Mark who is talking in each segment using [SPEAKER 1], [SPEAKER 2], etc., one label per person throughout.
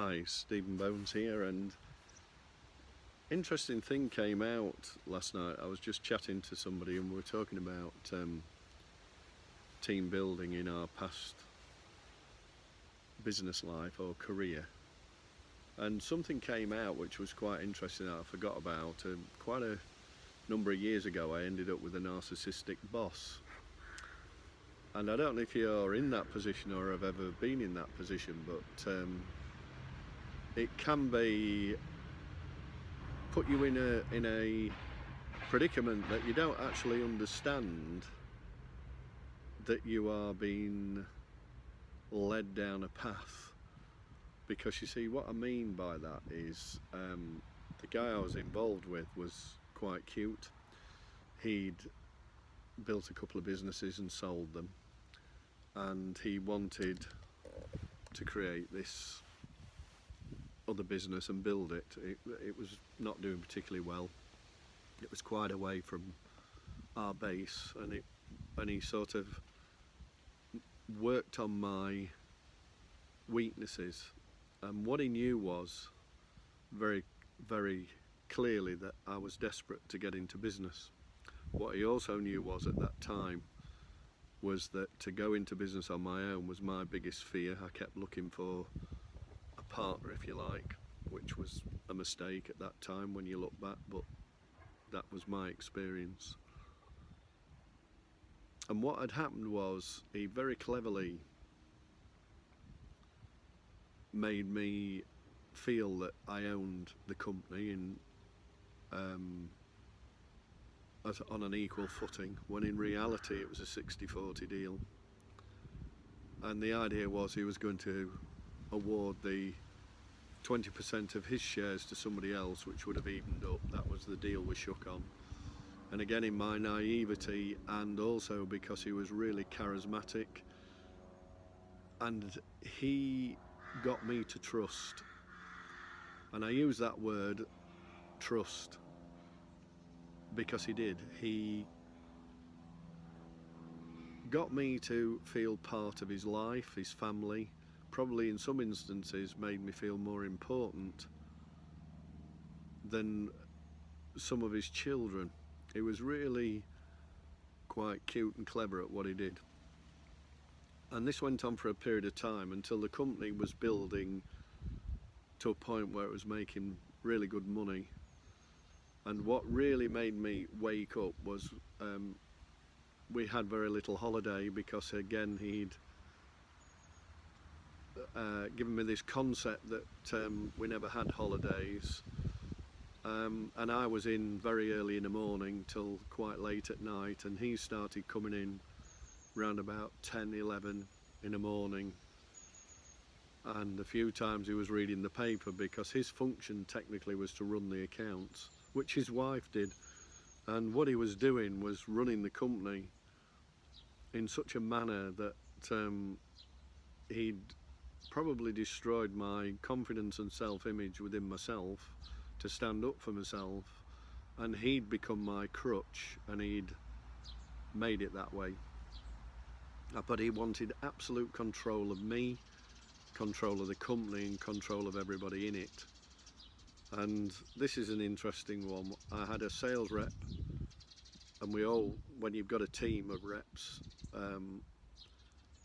[SPEAKER 1] Hi, Stephen Bones here, and interesting thing came out last night. I was just chatting to somebody and we were talking about team building in our past business life or career, and something came out which was quite interesting that I forgot about. Quite a number of years ago I ended up with a narcissistic boss, and I don't know if you're in that position or have ever been in that position, but it can be put you in a predicament that you don't actually understand that you are being led down a path. Because you see, what I mean by that is the guy I was involved with was quite cute. He'd built a couple of businesses and sold them, and he wanted to create this other business and build it. It was not doing particularly well. It was quite away from our base, and he sort of worked on my weaknesses. And what he knew was very, very clearly that I was desperate to get into business. What he also knew was at that time was that to go into business on my own was my biggest fear. I kept looking for a partner, if you like, which was a mistake at that time when you look back, but that was my experience. And what had happened was he very cleverly made me feel that I owned the company on an equal footing, when in reality it was a 60-40 deal. And the idea was he was going to award the 20% of his shares to somebody else, which would have evened up. That was the deal we shook on. And again, in my naivety, and also because he was really charismatic, and he got me to trust. And I use that word, trust, because he did. He got me to feel part of his life, his family. Probably in some instances made me feel more important than some of his children. He was really quite cute and clever at what he did. And this went on for a period of time until the company was building to a point where it was making really good money. And what really made me wake up was we had very little holiday, because again he'd given me this concept that we never had holidays, and I was in very early in the morning till quite late at night, and he started coming in round about 10-11 in the morning, and a few times he was reading the paper, because his function technically was to run the accounts, which his wife did. And what he was doing was running the company in such a manner that he'd probably destroyed my confidence and self-image within myself to stand up for myself, and he'd become my crutch, and he'd made it that way. But he wanted absolute control of me, control of the company, and control of everybody in it. And this is an interesting one. I had a sales rep, and we all, when you've got a team of reps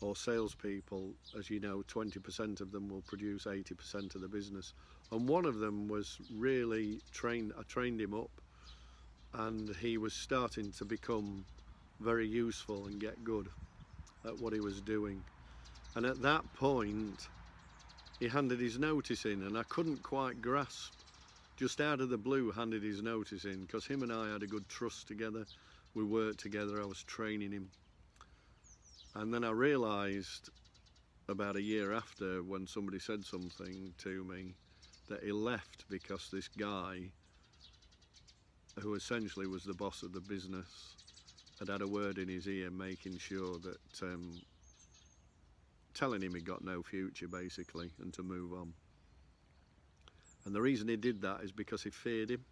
[SPEAKER 1] or salespeople, as you know, 20% of them will produce 80% of the business. And one of them was really trained. I trained him up, and he was starting to become very useful and get good at what he was doing. And at that point he handed his notice in, and I couldn't quite grasp, just out of the blue handed his notice in, because him and I had a good trust together. We worked together, I was training him. And then I realised about a year after, when somebody said something to me, that he left because this guy, who essentially was the boss of the business, had a word in his ear, making sure that telling him he got no future, basically, and to move on. And the reason he did that is because he feared him,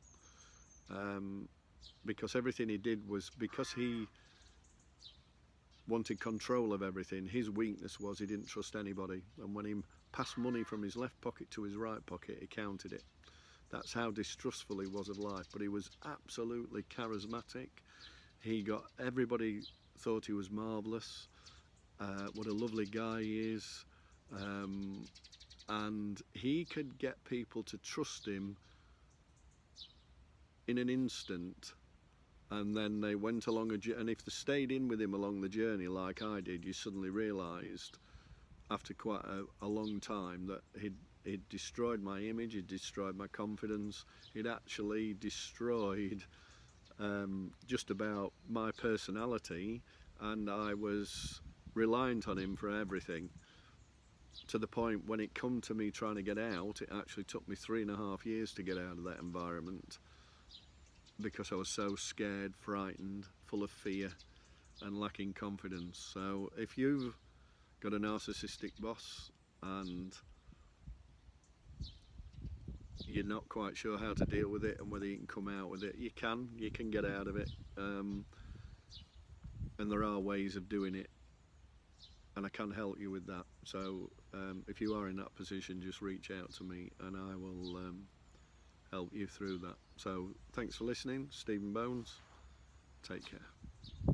[SPEAKER 1] because everything he did was because he wanted control of everything. His weakness was he didn't trust anybody, and when he pass money from his left pocket to his right pocket, he counted it. That's how distrustful he was of life, but he was absolutely charismatic. Everybody thought he was marvellous, what a lovely guy he is, and he could get people to trust him in an instant, and then they went along and if they stayed in with him along the journey like I did, you suddenly realised after quite a long time that he'd destroyed my image, he'd destroyed my confidence, he'd actually destroyed just about my personality, and I was reliant on him for everything, to the point when it come to me trying to get out, it actually took me 3.5 years to get out of that environment, because I was so scared, frightened, full of fear and lacking confidence. So if you've got a narcissistic boss and you're not quite sure how to deal with it and whether you can come out with it, you can get out of it, and there are ways of doing it, and I can help you with that. So if you are in that position, just reach out to me and I will help you through that. So thanks for listening. Stephen Bones, take care.